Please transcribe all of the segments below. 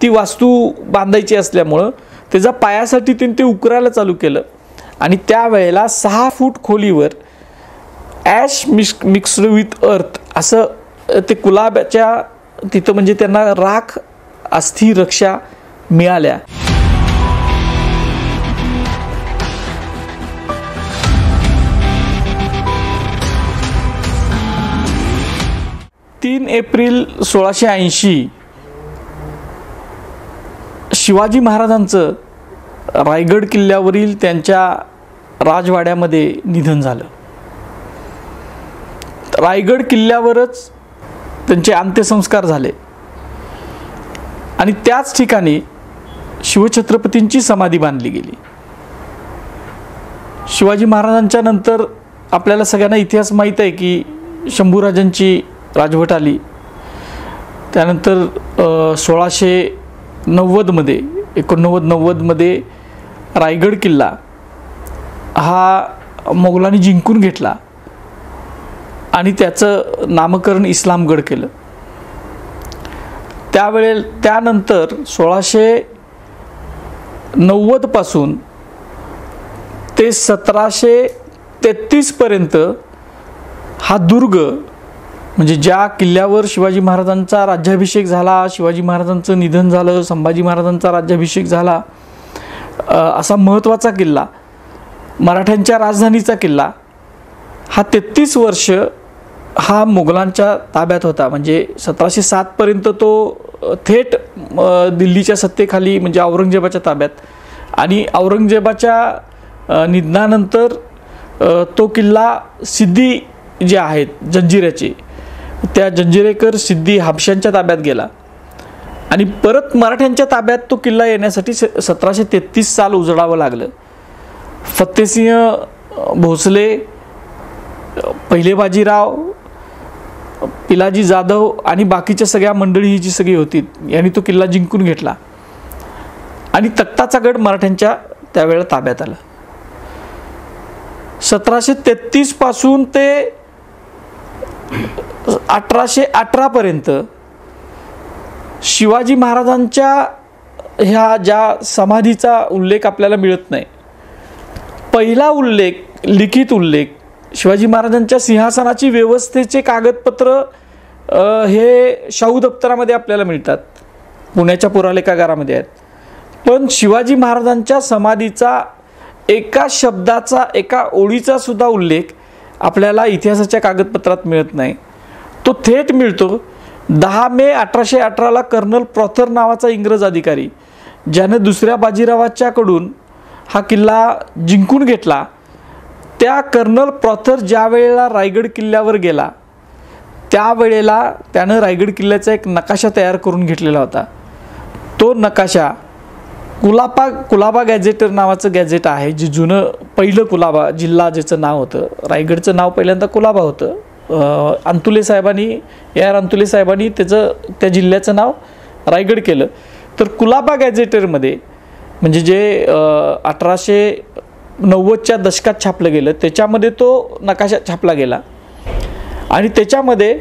ती वास्तू बांधायची असल्यामुळं त्याच्या पायासाठी ते उकरायला चालू केलं आणि त्यावेळेला 6 फूट खोलीवर ॲश मिक्स्ड विथ अर्थ असं ते कुलाब्याच्या तिथं म्हणजे त्यांना राख अस्थि रक्षा मिळाल्या. 3 एप्रिल 1680 शिवाजी महाराजांचं रायगड किल्ल्यावरील त्यांच्या राजवाड्यामध्ये निधन झालं. रायगड किल्ल्यावरच त्यांचे अंत्यसंस्कार झाले आणि त्याच ठिकाणी शिवछत्रपतींची समाधी बांधली गेली. शिवाजी महाराजांच्या नंतर आपल्याला सगळ्यांना इतिहास माहीत आहे की शंभूराजांची राजवट आली. त्यानंतर 1690मध्ये 89-90मध्ये रायगड किल्ला हा मोगलांनी जिंकून घेतला आणि त्याचं नामकरण इस्लामगड केलं. त्यानंतर 1690 पासून ते 1733 पर्यंत हा दुर्ग म्हणजे ज्या किल्ल्यावर शिवाजी महाराजांचा राज्याभिषेक झाला, शिवाजी महाराजांचं निधन झालं, संभाजी महाराजांचा राज्याभिषेक झाला, असा महत्त्वाचा किल्ला, मराठ्यांच्या राजधानीचा किल्ला, हा 33 वर्ष हा मोगलांच्या ताब्यात होता. म्हणजे 1707 पर्यंत तो थेट दिल्लीच्या सत्तेखाली म्हणजे औरंगजेबाच्या ताब्यात, आणि औरंगजेबाच्या निधनानंतर तो किल्ला सिद्दी जे आहेत जंजिऱ्याचे, त्या जंजिरेकर सिद्दी हाबशांच्या ताब्यात गेला आणि परत मराठ्यांच्या ताब्यात तो किल्ला येण्यासाठी 1733 साल उजडावं लागलं. फत्तेसिंह भोसले, पहिले बाजीराव, पिलाजी जाधव आणि बाकीच्या सगळ्या मंडळी ही जी सगळी होती यांनी तो किल्ला जिंकून घेतला आणि तख्ताचा गड मराठ्यांच्या त्यावेळेला ताब्यात आला. 1733 पासून ते 1818 पर्यंत शिवाजी महाराजांच्या ह्या ज्या समाधीचा उल्लेख आपल्याला मिळत नाही. पहिला उल्लेख, लिखित उल्लेख शिवाजी महाराजांच्या सिंहासनाची व्यवस्थेचे कागदपत्र हे शाहू दप्तरामध्ये आपल्याला मिळतात, पुण्याच्या पुरालेखागारामध्ये आहेत. पण शिवाजी महाराजांच्या समाधीचा एका शब्दाचा, एका ओळीचा सुद्धा उल्लेख आपल्याला इतिहासाच्या कागदपत्रात मिळत नाही. तो थेट मिळतो 10 मे 1818ला कर्नल प्रॉथर नावाचा इंग्रज अधिकारी, ज्याने दुसऱ्या बाजीरावाच्याकडून हा किल्ला जिंकून घेतला, त्या कर्नल प्रॉथर ज्या वेळेला रायगड किल्ल्यावर गेला त्यावेळेला त्यानं रायगड किल्ल्याचा एक नकाशा तयार करून घेतलेला होता. तो नकाशा कुलाबा गॅझेटर नावाचं गॅझेट आहे, जे जुनं पहिलं कुलाबा जिल्हा ज्याचं नाव होतं, रायगडचं नाव पहिल्यांदा कुलाबा होतं. अंतुले साहेबांनी, AR अंतुले साहेबांनी त्या जिल्ह्याचं नाव रायगड केलं. तर कुलाबा गॅझेटरमध्ये म्हणजे जे 1890च्या दशकात छापलं गेलं त्याच्यामध्ये तो नकाशा छापला गेला आणि त्याच्यामध्ये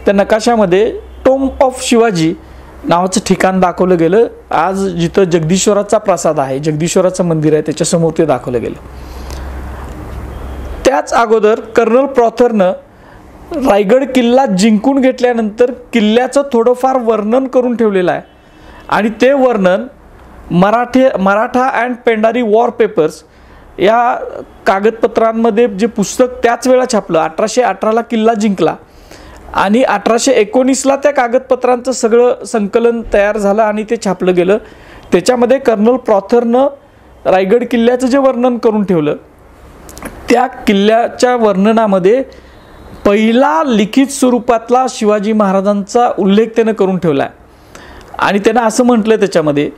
त्या नकाशामध्ये टोम्ब ऑफ शिवाजी नावाचं ठिकाण दाखवलं गेलं. आज जिथं जगदीश्वराचा प्रासाद आहे, जगदीश्वराचं मंदिर आहे, त्याच्यासमोर ते दाखवलं गेलं. त्याच अगोदर कर्नल प्रॉथरनं रायगड किल्ला जिंकून घेतल्यानंतर किल्ल्याचं थोडंफार वर्णन करून ठेवलेलं आहे आणि ते वर्णन Maratha and Pendari war papers या कागदपत्रांमध्ये जे पुस्तक त्याच वेळा छापलं. 1818ला किल्ला जिंकला आणि 1819ला त्या कागदपत्रांचं सगळं संकलन तयार झालं आणि ते छापलं गेलं. त्याच्यामध्ये कर्नल प्रॉथरनं रायगड किल्ल्याचं जे वर्णन करून ठेवलं, त्या किल्ल्याच्या वर्णनामध्ये पहिला लिखित स्वरूपातला शिवाजी महाराजांचा उल्लेख त्यानं करून ठेवला आहे आणि त्यानं असं म्हटलं त्याच्यामध्ये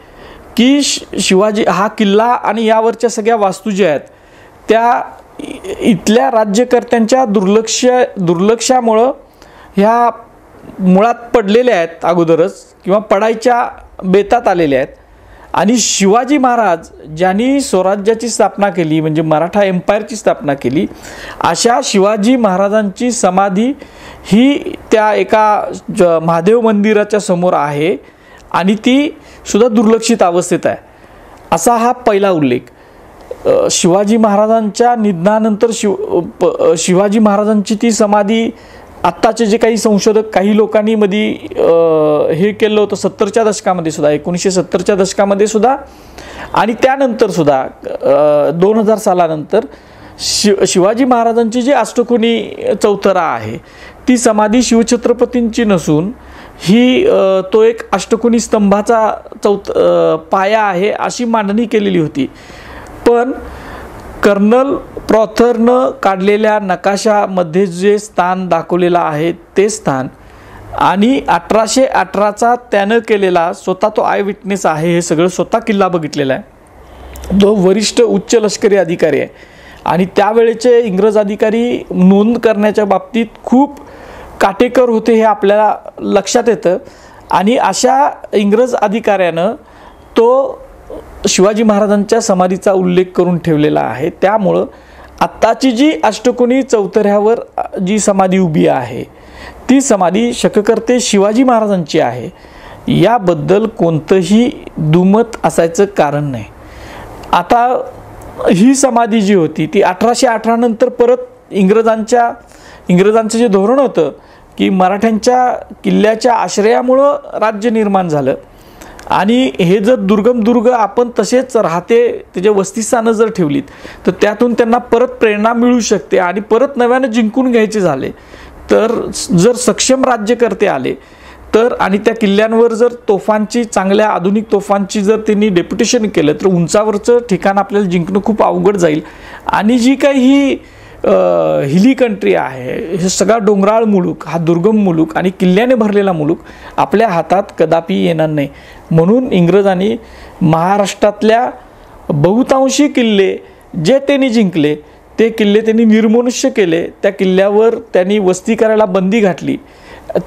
की शिवाजी हा किल्ला आणि यावरच्या सगळ्या वास्तू ज्या आहेत त्या इथल्या राज्यकर्त्यांच्या दुर्लक्षामुळं ह्या मुळात पडलेल्या आहेत अगोदरच किंवा पडायच्या बेतात आलेल्या आहेत आणि शिवाजी महाराज ज्यांनी स्वराज्याची स्थापना केली म्हणजे मराठा एम्पायरची स्थापना केली, अशा शिवाजी महाराजांची समाधी ही त्या एका महादेव मंदिराच्या समोर आहे आणि ती सुद्धा दुर्लक्षित अवस्थेत आहे, असा हा पहिला उल्लेख. शिवाजी महाराजांच्या निधनानंतर शिवाजी महाराजांची ती समाधी आत्ताचे जे काही संशोधक काही लोकांनी मध्ये हे केलं होतं 70च्या दशकामध्ये सुद्धा, 1970च्या दशकामध्ये सुद्धा आणि त्यानंतर सुद्धा 2000 सालानंतर शिवाजी महाराजांची जी अष्टकोनी चौथरा आहे ती समाधी शिवछत्रपतींची नसून ही तो एक अष्टकोनी स्तंभाचा पाया आहे अशी मांडणी केलेली होती. पण कर्नल प्रॉथरनं काढलेल्या नकाशामध्ये जे स्थान दाखवलेलं आहे ते स्थान आणि 1818चा त्यानं केलेला स्वतः तो आय विटनेस आहे, हे सगळं स्वतः किल्ला बघितलेला आहे, तो वरिष्ठ उच्च लष्करी अधिकारी आहे आणि त्यावेळेचे इंग्रज अधिकारी नोंद करण्याच्या बाबतीत खूप काटेकर होते हे आपल्याला लक्षात येतं. आणि अशा इंग्रज अधिकाऱ्यानं तो शिवाजी महाराजांच्या समाधीचा उल्लेख करून ठेवलेला आहे. त्यामुळं आत्ताची जी अष्टकोनी चौथऱ्यावर जी समाधी उभी आहे ती समाधी शककर्ते शिवाजी महाराजांची आहे, याबद्दल कोणतंही दुमत असायचं कारण नाही. आता ही समाधी जी होती ती 1818 नंतर परत इंग्रजांचं जे धोरण होतं की मराठ्यांच्या किल्ल्याच्या आश्रयामुळं राज्य निर्माण झालं आणि हे जर दुर्गम दुर्ग आपण तसेच राहते त्याच्या वस्तीस्थानं जर ठेवलीत तर त्यातून त्यांना परत प्रेरणा मिळू शकते आणि परत नव्यानं जिंकून घ्यायचे झाले तर जर सक्षम राज्यकर्ते आले तर आणि त्या किल्ल्यांवर जर तोफांची चांगल्या आधुनिक तोफांची जर त्यांनी डेप्युटेशन केलं तर उंचावरचं ठिकाण आपल्याला जिंकणं खूप अवघड जाईल आणि जी काही ही हिली कंट्री आहे, हे सगळा डोंगराळ मुलूक, हा दुर्गम मुलूक आणि किल्ल्याने भरलेला मुलूक आपल्या हातात कदापि येणार नाही. म्हणून इंग्रजांनी महाराष्ट्रातल्या बहुतांशी किल्ले जे त्यांनी जिंकले ते किल्ले त्यांनी निर्मनुष्य केले, त्या किल्ल्यावर त्यांनी वस्ती करायला बंदी घातली,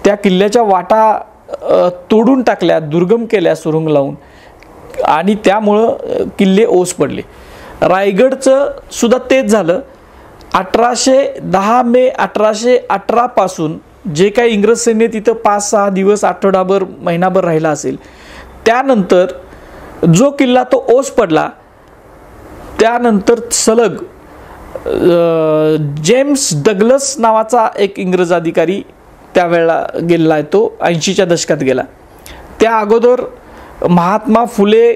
त्या किल्ल्याच्या वाटा तोडून टाकल्या, दुर्गम केल्या सुरुंग लावून आणि त्यामुळं किल्ले ओस पडले. रायगडचं सुद्धा तेच झालं. 10 मे 1818 पासून जे काही इंग्रज सैन्य तिथं 5-6 दिवस, आठवडाभर, महिनाभर राहिला असेल, त्यानंतर जो किल्ला तो ओस पडला त्यानंतर सलग जेम्स डग्लस नावाचा एक इंग्रज अधिकारी त्यावेळेला गेला आहे, तो 80च्या दशकात गेला. त्या अगोदर महात्मा फुले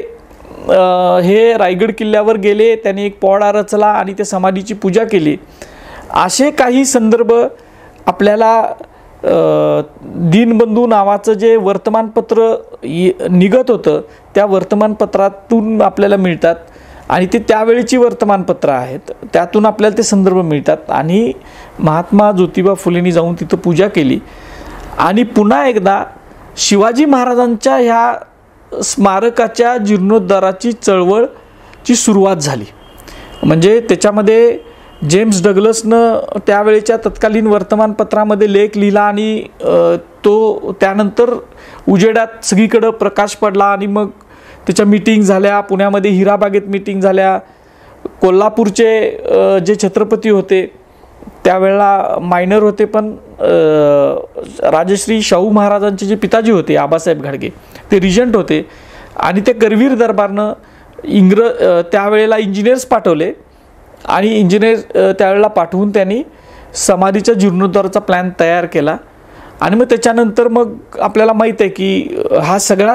हे रायगड किल्ल्यावर गेले, त्यांनी एक पोवाडा रचला आणि त्या समाधीची पूजा केली. असे काही संदर्भ आपल्याला दीनबंधू नावाचं जे वर्तमानपत्र निघत होतं त्या वर्तमानपत्रातून आपल्याला मिळतात आणि ते त्यावेळीची वर्तमानपत्र आहेत, त्यातून आपल्याला ते संदर्भ मिळतात. आणि महात्मा ज्योतिबा फुलेंनी जाऊन तिथं पूजा केली आणि पुन्हा एकदा शिवाजी महाराजांच्या ह्या स्मारकाच्या जीर्णोद्धाराची चळवळची सुरुवात झाली. म्हणजे त्याच्यामध्ये जेम्स डग्लसनं त्यावेळेच्या तत्कालीन वर्तमानपत्रामध्ये लेख लिहिला आणि तो त्यानंतर उजेडात सगळीकडं प्रकाश पडला आणि मग त्याच्या मीटिंग झाल्या, पुण्यामध्ये हिराबागेत मीटिंग झाल्या. कोल्हापूरचे जे छत्रपती होते त्यावेळेला मायनर होते, पण राजश्री शाहू महाराजांचे जे पिताजी होते आबासाहेब घाडगे ते रिजंट होते आणि ते करवीर दरबारनं त्यावेळेला इंजिनियर्स पाठवले आणि इंजिनियर त्यावेळेला पाठवून त्यांनी समाधीच्या जीर्णोद्धाराचा प्लॅन तयार केला. आणि मग त्याच्यानंतर मग आपल्याला माहीत आहे की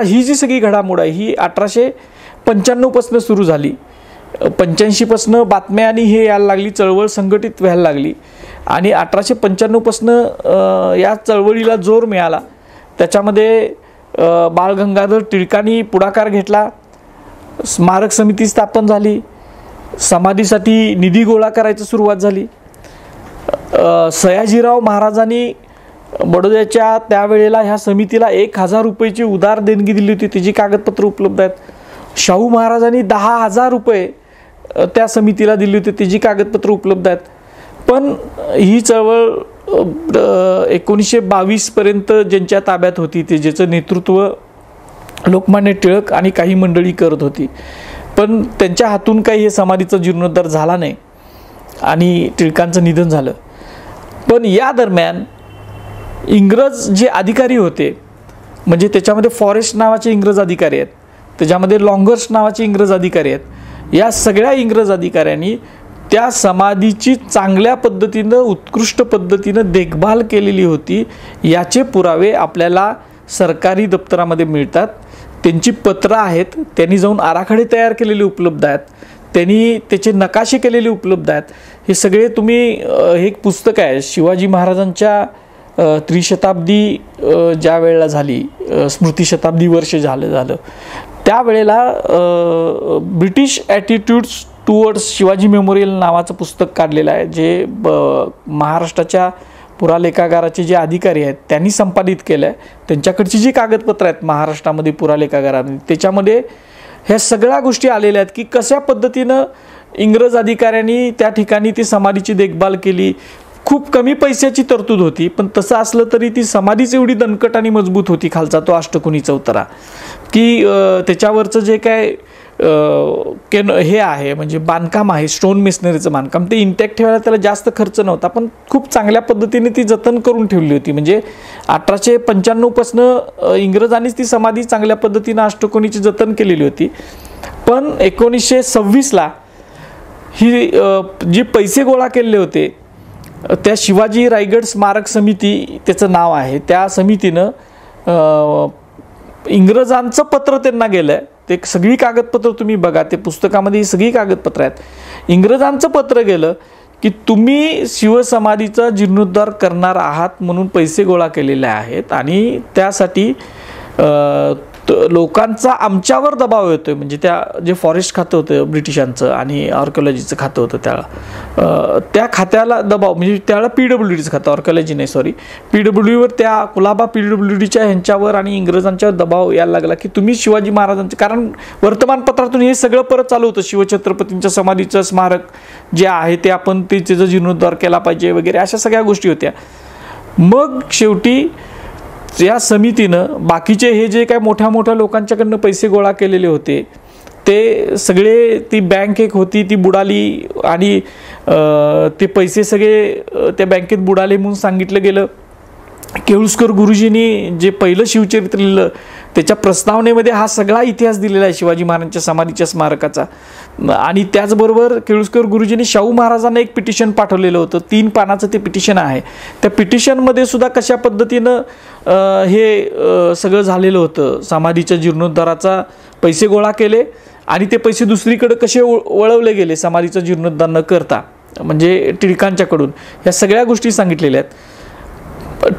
ही जी सगळी घडामोड आहे ही 1895 पासून सुरू झाली. 85 पासून बातम्या आणि हे यायला लागली, चळवळ संघटित व्हायला लागली आणि 1895 पासून या चळवळीला जोर मिळाला. त्याच्यामध्ये बाळ गंगाधर टिळकांनी पुढाकार घेतला, स्मारक समिती स्थापन झाली, समाधीसाठी निधी गोळा करायची सुरुवात झाली. सयाजीराव महाराजांनी बडोद्याच्या त्यावेळेला ह्या समितीला 1000 रुपयाची उदार देणगी दिली होती, त्याची कागदपत्र उपलब्ध आहेत. शाहू महाराजांनी 10,000 रुपये त्या समितीला दिली होती, त्याची कागदपत्र उपलब्ध आहेत. पण ही चळवळ 1922 पर्यंत ज्यांच्या ताब्यात होती ते ज्याचं नेतृत्व लोकमान्य टिळक आणि काही मंडळी करत होती, पण त्यांच्या हातून काही हे समाधीचा जीर्णोद्धार झाला नाही आणि टिळकांचं निधन झालं. पण या दरम्यान इंग्रज जे अधिकारी होते म्हणजे त्याच्यामध्ये फॉरेस्ट नावाचे इंग्रज अधिकारी आहेत, त्याच्यामध्ये लॉंगर्स नावाचे इंग्रज अधिकारी आहेत. या सगळ्या इंग्रज अधिकाऱ्यांनी त्या समाधीची चांगल्या पद्धतीनं उत्कृष्ट पद्धतीनं देखभाल केलेली होती याचे पुरावे आपल्याला सरकारी दप्तरामध्ये मिळतात. त्यांची पत्रं आहेत, त्यांनी जाऊन आराखडे तयार केलेले उपलब्ध आहेत, त्यांनी त्याचे नकाशे केलेले उपलब्ध आहेत. हे सगळे तुम्ही हे एक पुस्तक आहे शिवाजी महाराजांच्या त्रिशताब्दी ज्या वेळेला झाली, स्मृतिशताब्दी वर्ष झालं त्यावेळेला British attitudes towards Shivaji memorial नावाचं पुस्तक काढलेलं आहे, जे महाराष्ट्राच्या पुरालेखागाराचे जे अधिकारी आहेत त्यांनी संपादित केलं आहे. त्यांच्याकडची जी कागदपत्रं आहेत महाराष्ट्रामध्ये पुरालेखागारांनी, त्याच्यामध्ये ह्या सगळ्या गोष्टी आलेल्या आहेत की कशा पद्धतीनं इंग्रज अधिकाऱ्यांनी त्या ठिकाणी ती समाधीची देखभाल केली. खूप कमी पैशाची तरतूद होती, पण तसं असलं तरी ती समाधीच एवढी दणकट आणि मजबूत होती, खालचा तो अष्टकोनी चौतरा, की त्याच्यावरचं जे काय हे आहे म्हणजे बांधकाम आहे, स्टोन मेसनरीचं बांधकाम, ते इंटॅक्ट ठेवायला त्याला जास्त खर्च नव्हता, पण खूप चांगल्या पद्धतीने ती जतन करून ठेवली होती. म्हणजे 1895 पासून इंग्रजांनीच ती समाधी चांगल्या पद्धतीनं अष्टकोनीची जतन केलेली होती. पण 1926ला ही जी पैसे गोळा केलेले होते त्या शिवाजी रायगड स्मारक समिती त्याचं नाव आहे, त्या समितीनं इंग्रजांचं पत्र त्यांना गेलं आहे. ते सगळी कागदपत्र तुम्ही बघा, ते पुस्तकामध्ये ही सगळी कागदपत्र आहेत. इंग्रजांचं पत्र गेलं की तुम्ही शिवसमाधीचा जीर्णोद्धार करणार आहात म्हणून पैसे गोळा केलेले आहेत आणि त्यासाठी लोकांचा आमच्यावर दबाव येतोय. म्हणजे त्या जे फॉरेस्ट खातं होतं ब्रिटिशांचं आणि आर्किओलॉजीचं खातं होतं त्या खात्याला दबाव, म्हणजे त्याला PWDचं खातं, आर्किओलॉजी नाही सॉरी, PWDवर, त्या कुलाबा PWDच्या ह्यांच्यावर आणि इंग्रजांच्यावर दबाव यायला लागला की तुम्ही शिवाजी महाराजांचे, कारण वर्तमानपत्रातून हे सगळं परत चालू होतं, शिवछत्रपतींच्या समाधीचं स्मारक जे आहे ते आपण त्याचा जीर्णोद्धार केला पाहिजे वगैरे, अशा सगळ्या गोष्टी होत्या. मग शेवटी या समितीनं बाकीचे हे जे काय मोठ्या मोठ्या लोकांच्याकडनं पैसे गोळा केलेले होते ते सगळे, ती बँक एक होती ती बुडाली आणि ते पैसे सगळे त्या बँकेत बुडाले म्हणून सांगितलं गेलं. केळुस्कर गुरुजींनी जे पहिलं शिवचरित्र लिहिलं त्याच्या प्रस्तावनेमध्ये हा सगळा इतिहास दिलेला आहे शिवाजी महाराजांच्या समाधीच्या स्मारकाचा. आणि त्याचबरोबर केळुस्कर गुरुजींनी शाहू महाराजांना एक पिटिशन पाठवलेलं होतं, 3 पानाचं ते पिटिशन आहे. त्या पिटिशनमध्ये सुद्धा कशा पद्धतीनं हे सगळं झालेलं होतं, समाधीच्या जीर्णोद्धाराचा पैसे गोळा केले आणि ते पैसे दुसरीकडे कसे वळवले गेले समाधीचा जीर्णोद्धार न करता, म्हणजे टिळकांच्याकडून, ह्या सगळ्या गोष्टी सांगितलेल्या आहेत.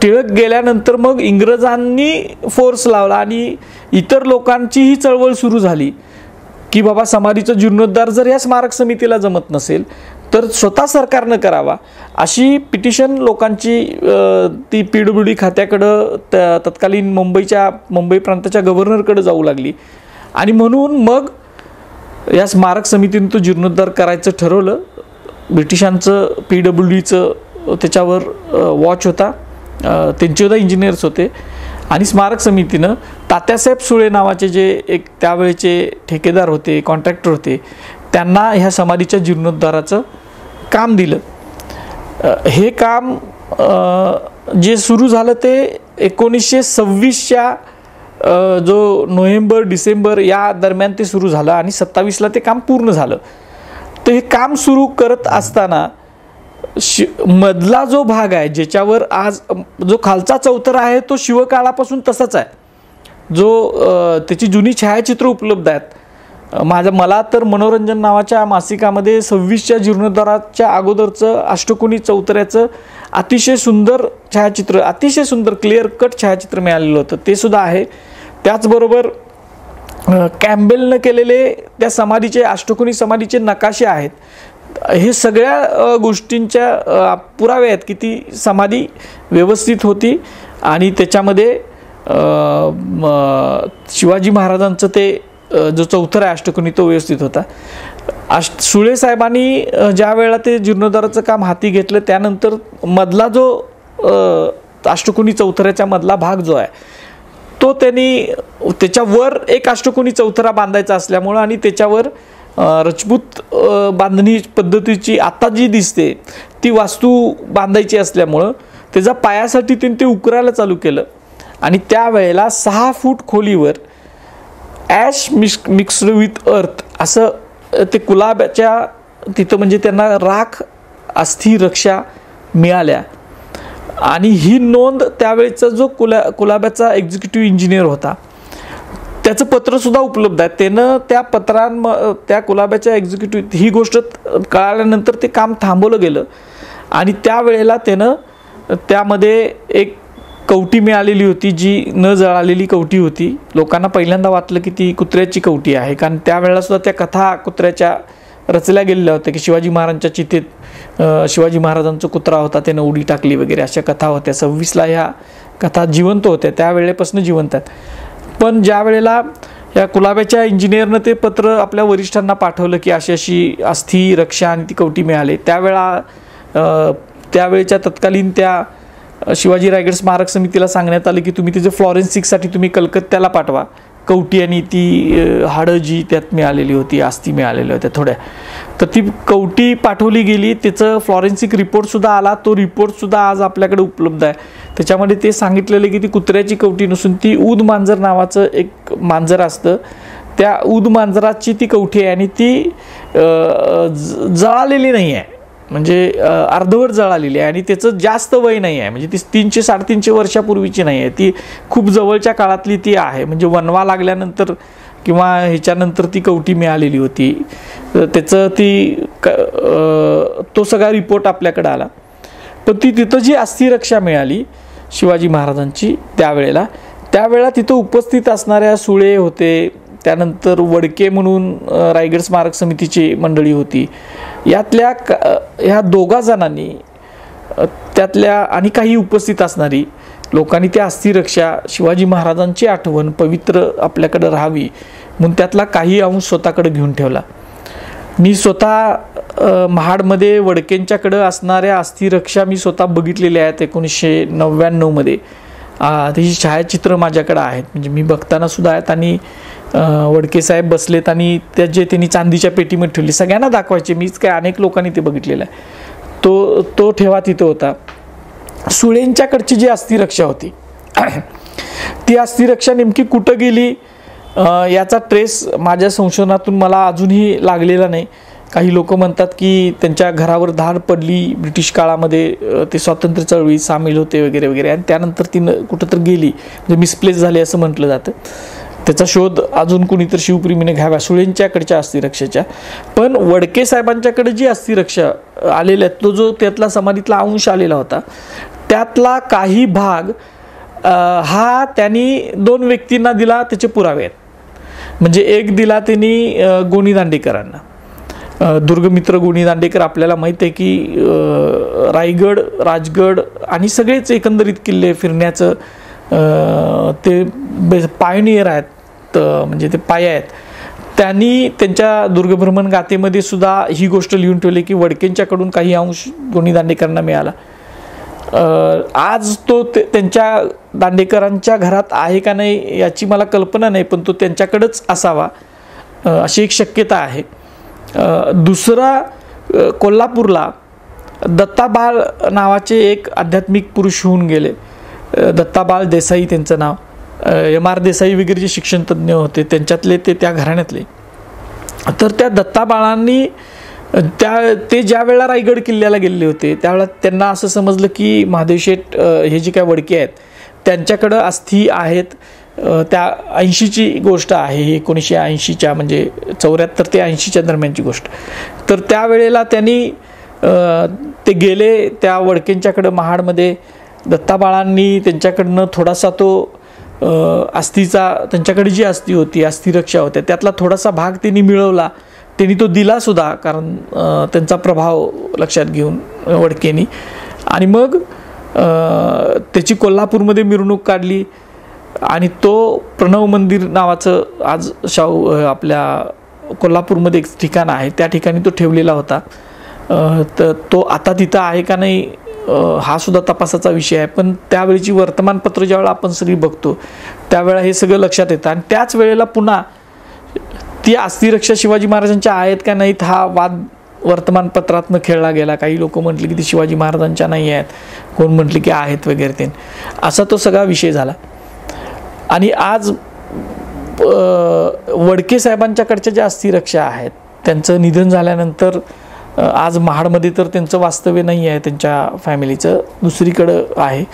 टिळक गेल्यानंतर मग इंग्रजांनी फोर्स लावला आणि इतर लोकांची ही चळवळ सुरू झाली की बाबा समाधीचा जीर्णोद्धार जर या स्मारक समितीला जमत नसेल तर स्वतः सरकारनं करावा, अशी पिटिशन लोकांची ती PWD खात्याकडं तत्कालीन मुंबई प्रांताच्या गव्हर्नरकडे जाऊ लागली. आणि म्हणून मग या स्मारक समितीने तो जीर्णोद्धार करायचं ठरवलं. ब्रिटिशांचं PWDचं त्याच्यावर वॉच होता, त्यांचे सुद्धा इंजिनियर्स होते. आणि स्मारक समितीनं तात्यासाहेब सुळे नावाचे जे एक त्यावेळेचे ठेकेदार होते, कॉन्ट्रॅक्टर होते, त्यांना ह्या समाधीच्या जीर्णोद्धाराचं काम दिलं. हे काम जे सुरू झालं ते 1926च्या जो नोव्हेंबर डिसेंबर या दरम्यान ते सुरू झालं आणि 27ला ते काम पूर्ण झालं. तर हे काम सुरू करत असताना मधला जो भाग आहे ज्याच्यावर आज जो खालचा चौथरा आहे तो शिवकाळापासून तसाच आहे, जो त्याची जुनी छायाचित्र उपलब्ध आहेत. मला तर मनोरंजन नावाच्या मासिकामध्ये 26च्या जीर्णोद्धाराच्या अगोदरचं अष्टकोनी चौथऱ्याचं अतिशय सुंदर छायाचित्र, अतिशय सुंदर क्लिअर कट छायाचित्र मिळालेलं होतं, ते सुद्धा आहे. त्याचबरोबर कॅम्बेलनं केलेले त्या समाधीचे अष्टकोनी समाधीचे नकाशे आहेत. हे सगळ्या गोष्टींच्या पुरावे आहेत की ती समाधी व्यवस्थित होती आणि त्याच्यामध्ये शिवाजी महाराजांचं ते जो चौथरा आहे अष्टकोनी तो व्यवस्थित होता. सुळे साहेबांनी ज्या वेळेला ते जीर्णोद्धाराचं काम हाती घेतलं त्यानंतर मधला जो अष्टकोनी चौथऱ्याच्या मधला भाग जो आहे तो त्यांनी त्याच्यावर एक अष्टकोनी चौथरा बांधायचा असल्यामुळं आणि त्याच्यावर राजपूत बांधणी पद्धतीची आता जी दिसते ती वास्तू बांधायची असल्यामुळं त्याच्या पायासाठी त्यांनी ते उकरायला चालू केलं आणि त्यावेळेला 6 फूट खोलीवर ॲश मिक्स्ड विथ अर्थ असं ते कुलाब्याच्या तिथं म्हणजे त्यांना राख अस्थि रक्षा मिळाल्या. आणि ही नोंद त्यावेळेचा जो कुलाब्याचा एक्झिक्युटिव्ह इंजिनियर होता त्याचं पत्रसुद्धा उपलब्ध आहे. त्यानं त्या कुलाब्याच्या एक्झिक्युटिव्ह ही गोष्ट कळाल्यानंतर ते काम थांबवलं गेलं आणि त्यावेळेला त्यानं त्यामध्ये एक कवटी मिळालेली होती जी न जळालेली कवटी होती. लोकांना पहिल्यांदा वाटलं की ती कुत्र्याची कवटी आहे, कारण त्यावेळेला सुद्धा त्या कथा कुत्र्याच्या रचल्या गेलेल्या होत्या की शिवाजी महाराजांच्या चितेत शिवाजी महाराजांचा कुत्रा होता, त्यानं उडी टाकली वगैरे अशा कथा होत्या. 26ला ह्या कथा जिवंत होत्या, त्यावेळेपासून जिवंत आहेत. पण ज्या वेळेला या कुलाब्याच्या इंजिनियरनं ते पत्र आपल्या वरिष्ठांना पाठवलं की अशी अशी अस्थि रक्षा आणि ती कवटी मिळाली, त्यावेळेच्या तत्कालीन त्या शिवाजी रायगड स्मारक समितीला सांगण्यात आलं की तुम्ही तिचे फॉरेन्सिकसाठी तुम्ही कलकत्त्याला पाठवा कवटी आणि ती हाडं जी त्यात मिळालेली होती, अस्थि मिळालेल्या होत्या थोड्या. तर ती कवटी पाठवली गेली, त्याचं फॉरेन्सिक रिपोर्टसुद्धा आला. तो रिपोर्टसुद्धा आज आपल्याकडे उपलब्ध आहे. त्याच्यामध्ये ते सांगितलेलं की ती कुत्र्याची कवटी नसून ती ऊद मांजर नावाचं एक मांजर असतं, त्या ऊद मांजराची ती कवटी आहे आणि ती जळालेली नाही आहे, म्हणजे अर्धवट जळालेली आहे आणि त्याचं जास्त वय नाही आहे, म्हणजे ती 300-350 वर्षापूर्वीची नाही आहे, ती खूप जवळच्या काळातली ती आहे. म्हणजे वनवा लागल्यानंतर किंवा ह्याच्यानंतर ती कवटी मिळालेली होती. त्याचं तो सगळा रिपोर्ट आपल्याकडे आला. पण तिथं जी अस्थि रक्षा मिळाली शिवाजी महाराजांची त्यावेळेला तिथं उपस्थित असणाऱ्या सुळे होते, त्यानंतर वडके म्हणून रायगड स्मारक समितीची मंडळी होती, ह्या दोघा जणांनी त्यातल्या आणि काही उपस्थित असणारी लोकांनी त्या अस्थि रक्षा शिवाजी महाराजांची आठवण पवित्र आपल्याकडे राहावी म्हणून त्यातला काही अंश स्वतःकडे घेऊन ठेवला. मी स्वतः महाडमध्ये वडकेंच्याकडे असणाऱ्या अस्थि रक्षा मी स्वतः बघितलेल्या आहेत 1999 मध्ये. त्याची छायाचित्र माझ्याकडे आहेत, म्हणजे मी बघताना सुद्धा आहेत. आणि वडके साहेब बसलेत आणि त्यांनी चांदीच्या पेटीमध्ये ठेवली, सगळ्यांना दाखवायचे, मीच काय अनेक लोकांनी ते बघितलेलं आहे. तो ठेवा तिथं होता. सुळेंच्याकडची जी अस्थि रक्षा होती ती अस्थि रक्षा नेमकी कुठं गेली याचा ट्रेस माझ्या संशोधनातून मला अजूनही लागलेला नाही. काही लोक म्हणतात की त्यांच्या घरावर धाड पडली, ब्रिटिश काळामध्ये ते स्वातंत्र्य चळवळीत सामील होते वगैरे वगैरे, आणि त्यानंतर ती कुठंतरी गेली, म्हणजे मिसप्लेस झाली असं म्हटलं जातं. त्याचा शोध अजून कुणीतरी शिवप्रेमीने घ्यावा सुळेंच्याकडच्या अस्थि रक्षेच्या. पण वडके साहेबांच्याकडे जी अस्थि रक्षा आलेल्या तो जो त्यातला समाधीतला अंश आलेला होता त्यातला काही भाग हा त्यांनी 2 व्यक्तींना दिला, त्याचे पुरावे आहेत. म्हणजे एक दिला त्यांनी गोनी दांडेकरांना. दुर्गमित्र गोनी दांडेकर आपल्याला माहीत आहे की रायगड, राजगड आणि सगळेच एकंदरीत किल्ले फिरण्याचं ते पायोनियर आहेत, म्हणजे ते पाया आहेत. त्यांनी त्यांच्या दुर्गभ्रमण गाथेमध्ये सुद्धा ही गोष्ट लिहून ठेवली की वडकेंच्याकडून काही अंश गोनी दांडेकरांना मिळाला. आज तो त्यांच्या दांडेकरांच्या घरात आहे का नाही याची मला कल्पना नाही, पण तो त्यांच्याकडेच असावा अशी एक शक्यता आहे. दुसरा, कोल्हापूरला दत्ताबाळ नावाचे एक आध्यात्मिक पुरुष होऊन गेले. दत्ताबाळ देसाई त्यांचं नाव. M.R. देसाई वगैरे जे शिक्षणतज्ञ होते त्यांच्यातले ते त्या घराण्यातले. तर त्या दत्ताबाळांनी ते ज्या वेळेला रायगड किल्ल्याला गेलेले होते त्यावेळेला त्यांना असं समजलं की महादेवशेठ हे जे काय वडके आहेत त्यांच्याकडं अस्थी आहेत. त्या 80ची गोष्ट आहे, 1980च्या म्हणजे 74 ते 80च्या दरम्यानची गोष्ट. तर त्यावेळेला त्यांनी ते गेले त्या वडकेंच्याकडं महाडमध्ये. दत्ताबाळांनी त्यांच्याकडनं थोडासा तो अस्थीचा, त्यांच्याकडे जी अस्थी होती, अस्थिरक्षा होत्या त्यातला थोडासा भाग त्यांनी मिळवला. त्यांनी तो दिला सुद्धा, कारण त्यांचा प्रभाव लक्षात घेऊन वडकेंनी. आणि मग त्याची कोल्हापूरमध्ये मिरवणूक काढली आणि तो प्रणव मंदिर नावाचं आज आपल्या कोल्हापूरमध्ये एक ठिकाण आहे त्या ठिकाणी तो ठेवलेला होता. तर तो आता तिथं आहे का नाही हा सुद्धा तपासाचा विषय आहे. पण त्यावेळीची वर्तमानपत्र ज्यावेळेला आपण सगळी बघतो त्यावेळेला हे सगळं लक्षात येतं. आणि त्याच वेळेला पुन्हा ती अस्थिरक्षा शिवाजी महाराजांच्या आहेत का नाहीत हा वाद वर्तमानपत्रातनं खेळला गेला. काही लोक म्हटले की ती शिवाजी महाराजांच्या नाही आहेत, कोण म्हटले की आहेत वगैरे ते, असा तो सगळा विषय झाला. आणि आज वडके साहेबांच्याकडच्या ज्या अस्थिरक्षा आहेत त्यांचं निधन झाल्यानंतर आज महाडमध्ये तर त्यांचं वास्तव्य नाही आहे, त्यांच्या फॅमिलीचं दुसरीकडं आहे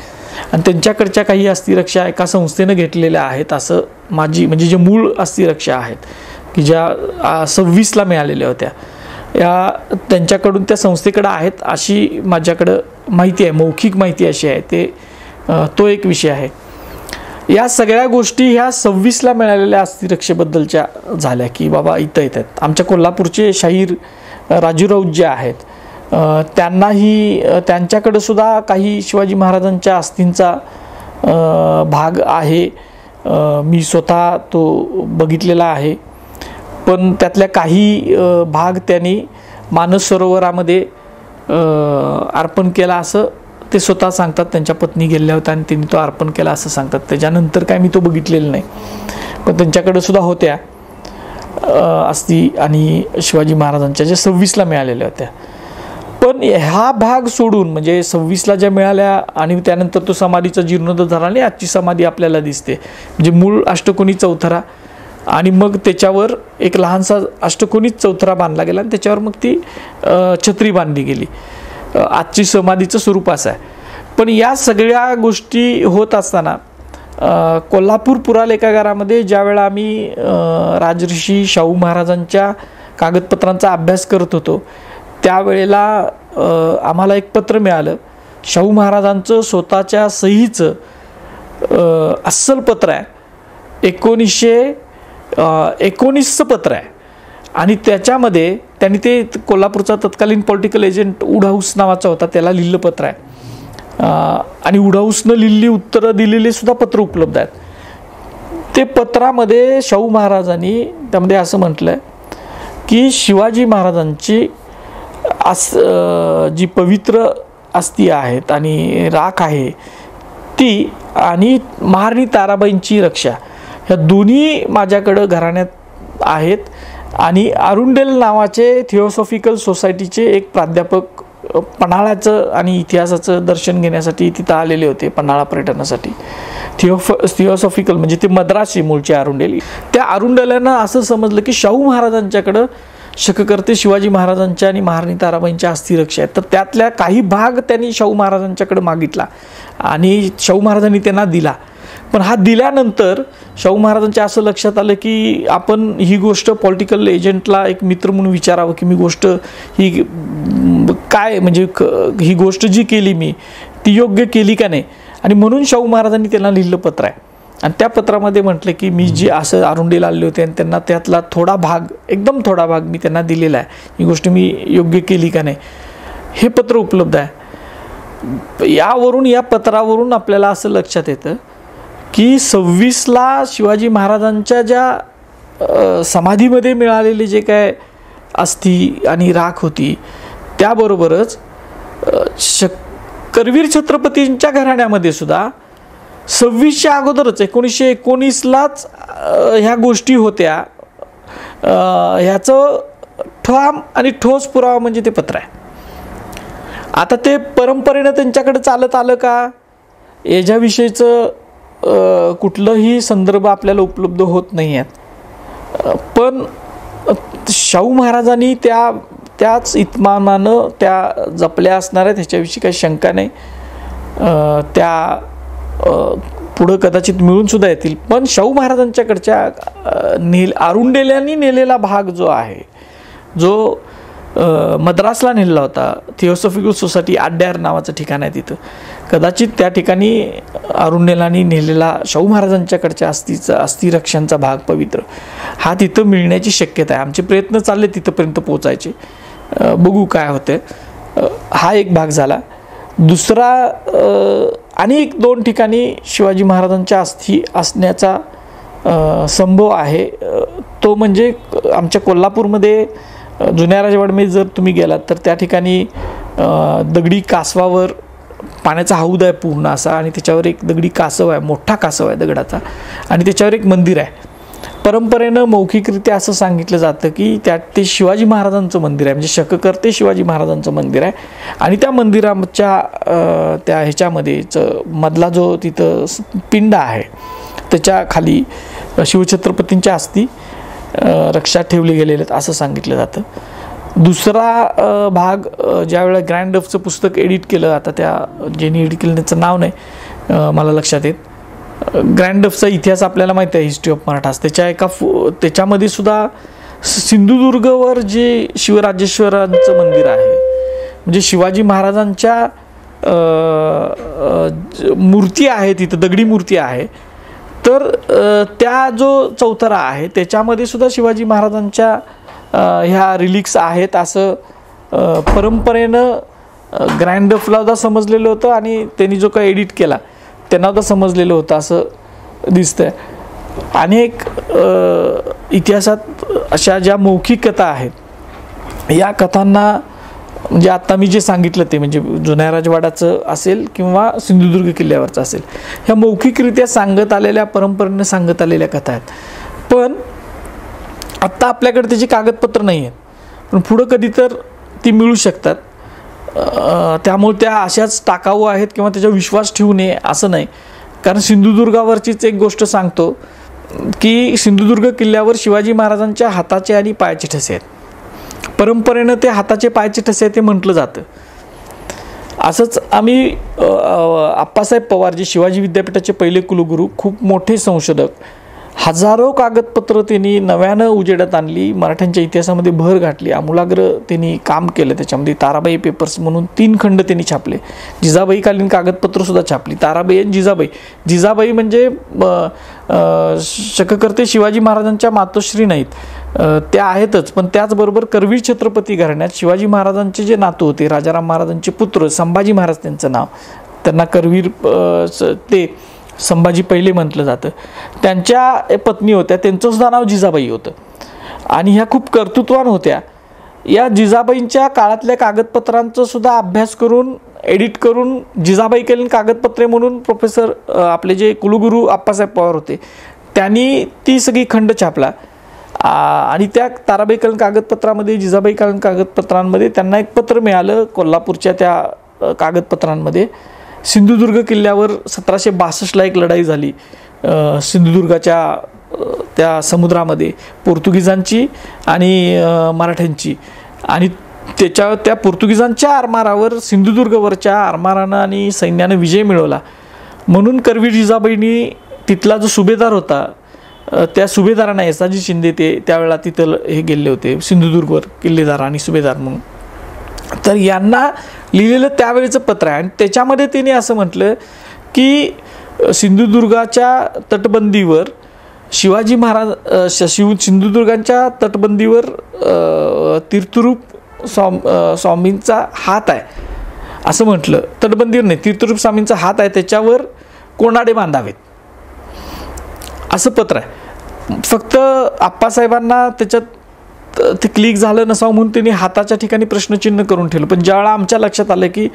आणि त्यांच्याकडच्या काही अस्थिरक्षा एका संस्थेनं घेतलेल्या आहेत असं म्हणजे जे मूळ अस्थिरक्षा आहेत की ज्या 26ला मिळालेल्या होत्या या त्यांच्याकडून त्या संस्थेकडं आहेत अशी माझ्याकडं माहिती आहे, मौखिक माहिती अशी आहे. तो एक विषय आहे. या सगळ्या गोष्टी ह्या 26ला मिळालेल्या अस्थिरक्षेबद्दलच्या झाल्या की बाबा इथं येतात. आमच्या कोल्हापूरचे शाहीर राजूराऊत जे आहेत त्यांनाही त्यांच्याकडे सुद्धा काही शिवाजी महाराजांच्या अस्थींचा भाग आहे. मी स्वतः तो बघितलेला आहे. पण त्यातल्या काही भाग त्यांनी मानस सरोवरामध्ये अर्पण केला असं ते स्वतः सांगतात. त्यांच्या पत्नी गेल्या होत्या आणि त्यांनी तो अर्पण केला असं सांगतात. त्याच्यानंतर काय मी तो बघितलेला नाही, पण त्यांच्याकडे सुद्धा होत्या अस्थी आणि शिवाजी महाराजांच्या ज्या 26ला मिळालेल्या होत्या. पण हा भाग सोडून म्हणजे 26ला ज्या मिळाल्या आणि त्यानंतर तो समाधीचा जीर्णोद्धार झाला आणि आजची समाधी आपल्याला दिसते म्हणजे मूळ अष्टकोनी चौथरा आणि मग त्याच्यावर एक लहानसा अष्टकोनीच चौथरा बांधला गेला आणि त्याच्यावर मग ती छत्री बांधली गेली. आजची समाधीचं स्वरूप असं आहे. पण या सगळ्या गोष्टी होत असताना कोल्हापूर पुरालेखागारामध्ये ज्यावेळा आम्ही राजर्षी शाहू महाराजांच्या कागदपत्रांचा अभ्यास करत होतो त्यावेळेला आम्हाला एक पत्र मिळालं. शाहू महाराजांचं स्वतःच्या सहीचं अस्सल पत्र आहे. 1919चं पत्र आहे आणि त्याच्यामध्ये त्यांनी ते कोल्हापूरचा तत्कालीन पॉलिटिकल एजंट उडहाऊस नावाचा होता त्याला लिहिलं पत्र आहे आणि उडहाऊसनं लिहिलेली उत्तरं दिलेली सुद्धा पत्र उपलब्ध आहेत. ते पत्रामध्ये शाहू महाराजांनी त्यामध्ये असं म्हटलं आहे की शिवाजी महाराजांची जी पवित्र अस्थी आहेत आणि राख आहे ती आणि महाराणी ताराबाईंची रक्षा ह्या दोन्ही माझ्याकडं घराण्यात आहेत. आणि अरुंडेल नावाचे थिओसॉफिकल सोसायटीचे एक प्राध्यापक पन्हाळ्याचं आणि इतिहासाचं दर्शन घेण्यासाठी तिथं आलेले होते पन्हाळा पर्यटनासाठी. थिओसॉफिकल म्हणजे ते मद्रासी मूळचे अरुंडेल. त्या अरुंडेल्यांना असं समजलं की शाहू महाराजांच्याकडं शककर्ते शिवाजी महाराजांच्या आणि महाराणी ताराबाईंच्या अस्थिरक्षा आहेत. तर त्यातल्या काही भाग त्यांनी शाहू महाराजांच्याकडे मागितला आणि शाहू महाराजांनी त्यांना दिला. पण हा दिल्यानंतर शाहू महाराजांच्या असं लक्षात आलं की आपण ही गोष्ट पॉलिटिकल एजंटला एक मित्र म्हणून विचारावं की मी गोष्ट ही काय म्हणजे ही गोष्ट जी केली मी ती योग्य केली का नाही. आणि म्हणून शाहू महाराजांनी त्यांना लिहिलं पत्र आहे आणि त्या पत्रामध्ये म्हटलं की मी जी असं अरुंडेला आले होते आणि त्यांना त्यातला थोडा भाग एकदम थोडा भाग मी त्यांना दिलेला आहे. ही गोष्ट मी योग्य केली का नाही हे पत्र उपलब्ध आहे. या पत्रावरून आपल्याला असं लक्षात येतं की 26ला शिवाजी महाराजांच्या ज्या समाधीमध्ये मिळालेले जे काय अस्थी आणि राख होती त्याबरोबरच करवीर छत्रपतींच्या घराण्यामध्ये सुद्धा 26च्या अगोदरच 1919लाच ह्या गोष्टी होत्या. ह्याचं ठाम आणि ठोस पुरावा म्हणजे ते पत्र आहे. आता ते परंपरेनं त्यांच्याकडे चालत आलं का याच्याविषयीचं कुठलंही संदर्भ आपल्याला उपलब्ध होत नाही आहेत. पण शाहू महाराजांनी त्याच इत्मानानं त्या जपल्या असणार आहेत ह्याच्याविषयी काही शंका नाही. त्या पुढं कदाचित मिळून सुद्धा येतील. पण शाहू महाराजांच्याकडच्या अरुंडेल्यांनी नेलेला भाग जो आहे जो मद्रासला नेलेला होता थिओसॉफिकल सोसायटी आड्यार नावाचं ठिकाण आहे तिथं कदाचित त्या ठिकाणी अरुंडेलांनी नेलेला शाहू महाराजांच्याकडच्या अस्थिरक्षांचा भाग पवित्र हा तिथं मिळण्याची शक्यता आहे. आमचे प्रयत्न चालले तिथंपर्यंत पोहोचायचे. बघू काय होते. हा एक भाग झाला. दुसरा आणि 1-2 ठिकाणी शिवाजी महाराजांच्या अस्थी असण्याचा संभव आहे. तो म्हणजे आमच्या कोल्हापूरमध्ये जुन्या राजवाड्यामध्ये जर तुम्ही गेलात तर त्या ठिकाणी दगडी कासवावर पाण्याचा हौद आहे पूर्ण असा आणि त्याच्यावर एक दगडी कासव आहे, मोठा कासव आहे दगडाचा आणि त्याच्यावर एक मंदिर आहे. परंपरेनं मौखिकरित्या असं सांगितलं जातं की ते शिवाजी महाराजांचं मंदिर आहे म्हणजे शककर्ते शिवाजी महाराजांचं मंदिर आहे. आणि त्या मंदिराच्या त्या ह्याच्यामध्ये मधला जो तिथं पिंड आहे त्याच्या खाली शिवछत्रपतींच्या अस्थी रक्षात ठेवले गेलेले आहेत असं सांगितलं जातं. दुसरा भाग ज्यावेळेला ग्रँड डफचं पुस्तक एडिट केलं, आता त्या ज्यांनी एडिट केलं त्याचं नाव नाही मला लक्षात येत, ग्रँड डफचा इतिहास आपल्याला माहिती आहे, हिस्ट्री ऑफ मराठास, त्याच्यामध्ये सुद्धा सिंधुदुर्गवर जे शिवराजेश्वरांचं मंदिर आहे, म्हणजे शिवाजी महाराजांच्या मूर्ती आहे तिथं, दगडी मूर्ती आहे, तर त्या जो चौथरा आहे त्याच्यामध्ये सुद्धा शिवाजी महाराजांच्या ह्या रिलिक्स आहेत असं परंपरेनं ग्रँड डफला सुद्धा समजलेलं होतं आणि त्यांनी जो काही एडिट केला त्यांना सुद्धा समजलेलं होतं असं दिसतंय. अनेक इतिहासात अशा ज्या मौखिक कथा आहेत, या कथांना म्हणजे आता मी जे सांगितलं ते म्हणजे जुन्या राजवाड्याचं असेल किंवा सिंधुदुर्ग किल्ल्यावरचं असेल, ह्या मौखिकरित्या सांगत आलेल्या, परंपरेने सांगत आलेल्या कथा आहेत. पण आत्ता आपल्याकडे त्याची कागदपत्र नाही आहेत, पण पुढं कधी तर ती मिळू शकतात. त्यामुळे त्या अशाच टाकाऊ आहेत किंवा त्याच्यावर विश्वास ठेवू नये असं नाही. कारण सिंधुदुर्गावरचीच एक गोष्ट सांगतो की सिंधुदुर्ग किल्ल्यावर शिवाजी महाराजांच्या हाताचे आणि पायाचे ठसे आहेत. परंपरेनं ते हाताचे पायाचे ठसे आहे ते म्हटलं जातं. असंच आम्ही आप्पासाहेब पवार जे शिवाजी विद्यापीठाचे पहिले कुलगुरू, खूप मोठे संशोधक, हजारो कागदपत्र त्यांनी नव्यानं उजेडात आणली, मराठ्यांच्या इतिहासामध्ये भर घातली, आमूलाग्र त्यांनी काम केलं. त्याच्यामध्ये ताराबाई पेपर्स म्हणून 3 खंड त्यांनी छापले, जिजाबाईकालीन कागदपत्रसुद्धा छापली. ताराबाई आणि जिजाबाई म्हणजे शककर्ते शिवाजी महाराजांच्या मातोश्री नाहीत, त्या आहेतच, पण त्याचबरोबर करवीर छत्रपती घराण्यात शिवाजी महाराजांचे जे नातू होते, राजाराम महाराजांचे पुत्र संभाजी महाराज त्यांचं नाव, त्यांना करवीर ते संभाजी पहिले म्हटलं जातं, त्यांच्या पत्नी होत्या, त्यांचं सुद्धा नाव जिजाबाई होतं आणि ह्या खूप कर्तृत्वान होत्या. या जिजाबाईंच्या काळातल्या कागदपत्रांचा सुद्धा अभ्यास करून एडिट करून जिजाबाईकालीन कागदपत्रे म्हणून प्रोफेसर आपले जे कुलगुरू आप्पासाहेब पवार होते त्यांनी ती सगळी खंड छापला. आणि त्या ताराबाईकालीन कागदपत्रामध्ये, जिजाबाईकालीन कागदपत्रांमध्ये त्यांना एक पत्र मिळालं कोल्हापूरच्या त्या कागदपत्रांमध्ये. सिंधुदुर्ग किल्ल्यावर 1762ला एक लढाई झाली सिंधुदुर्गाच्या त्या समुद्रामध्ये, पोर्तुगीजांची आणि मराठ्यांची, आणि त्या पोर्तुगीजांच्या आरमारावर सिंधुदुर्गवरच्या आरमारानं आणि सैन्यानं विजय मिळवला. म्हणून करवीर जिजाबाईंनी तिथला जो सुभेदार होता, त्या सुभेदारांना येसाजी शिंदे ते त्यावेळेला तिथं हे गेले होते सिंधुदुर्गवर, किल्लेदार आणि सुभेदार म्हणून, तर यांना लिहिलेलं त्यावेळेचं पत्र आहे. आणि त्याच्यामध्ये त्यांनी असं म्हटलं की सिंधुदुर्गाच्या तटबंदीवर शिवाजी महाराज सिंधुदुर्गाच्या तटबंदीवर तीर्थरूप स्वामींचा हात आहे असं म्हटलं. तटबंदीवर नाही, तीर्थरूप स्वामींचा हात आहे, त्याच्यावर कोणाडे बांधावेत असं पत्र आहे. फक्त आप्पासाहेबांना त्याच्यात ते क्लिक झालं नसावं म्हणून त्यांनी हाताच्या ठिकाणी प्रश्नचिन्ह करून ठेवलं. पण ज्यावेळा आमच्या लक्षात आलं की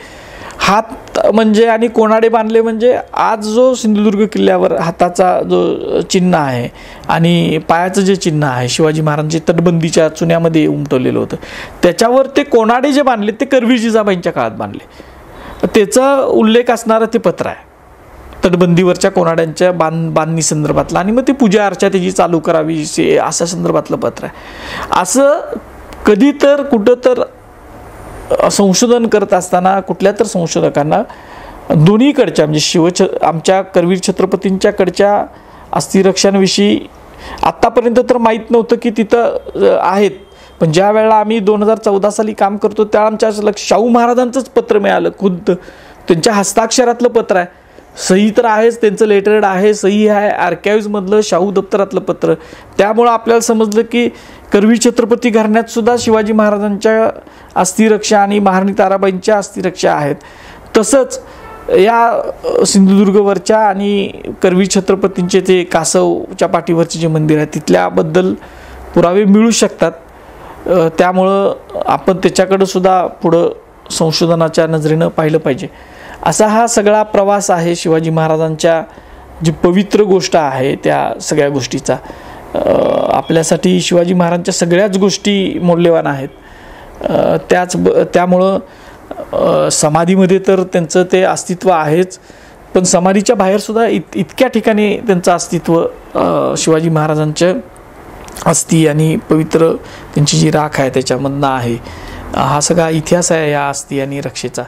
हात म्हणजे आणि कोणाडे बांधले म्हणजे आज जो सिंधुदुर्ग किल्ल्यावर हाताचा जो चिन्ह आहे आणि पायाचं जे चिन्ह आहे शिवाजी महाराजांचे तटबंदीच्या चुन्यामध्ये उमटवलेलं होतं, त्याच्यावर ते कोणाडे जे बांधले ते करवीर जिजाबाईंच्या काळात बांधले, त्याचा उल्लेख असणारं ते पत्र आहे तटबंदीवरच्या कोणाड्यांच्या बांधणी संदर्भातला. आणि मग ती पूजा अर्चा त्याची चालू करावी अशा संदर्भातलं पत्र आहे. असं कधी तर कुठं तर संशोधन करत असताना कुठल्या तर संशोधकांना दोन्हीकडच्या म्हणजे आमच्या करवीर छत्रपतींच्याकडच्या अस्थिरक्षांविषयी आत्तापर्यंत तर माहीत नव्हतं की तिथं आहेत, पण ज्या वेळेला आम्ही 2014 साली काम करतो त्या आमच्या शाहू महाराजांचंच पत्र मिळालं, खुद्द त्यांच्या हस्ताक्षरातलं पत्र आहे, सही तर आहेच, त्यांचं लेटरेड आहे, सही आहे, आर्काइव्हजमधलं शाहू दप्तरातलं पत्र. त्यामुळं आपल्याला समजलं की करवीर छत्रपती घराण्यात सुद्धा शिवाजी महाराजांच्या अस्थिरक्षा आणि महाराणी ताराबाईंच्या अस्थिरक्षा आहेत. तसंच या सिंधुदुर्गवरच्या आणि करवीर छत्रपतींचे ते कासवच्या पाठीवरचे जे मंदिर आहे तिथल्याबद्दल पुरावे मिळू शकतात. त्यामुळं आपण त्याच्याकडं सुद्धा पुढं संशोधनाच्या नजरेनं पाहिलं पाहिजे. असा हा सगळा प्रवास आहे शिवाजी महाराजांच्या जी पवित्र गोष्ट आहे त्या सगळ्या गोष्टीचा. आपल्यासाठी शिवाजी महाराजांच्या सगळ्याच गोष्टी मौल्यवान आहेत. त्यामुळं समाधीमध्ये तर त्यांचं ते अस्तित्व आहेच, पण समाधीच्या बाहेर सुद्धा इतक्या ठिकाणी त्यांचं अस्तित्व, शिवाजी महाराजांच्या अस्थी आणि पवित्र त्यांची जी राख आहे त्याच्यामधनं आहे. हा सगळा इतिहास आहे या अस्थी आणि रक्षेचा.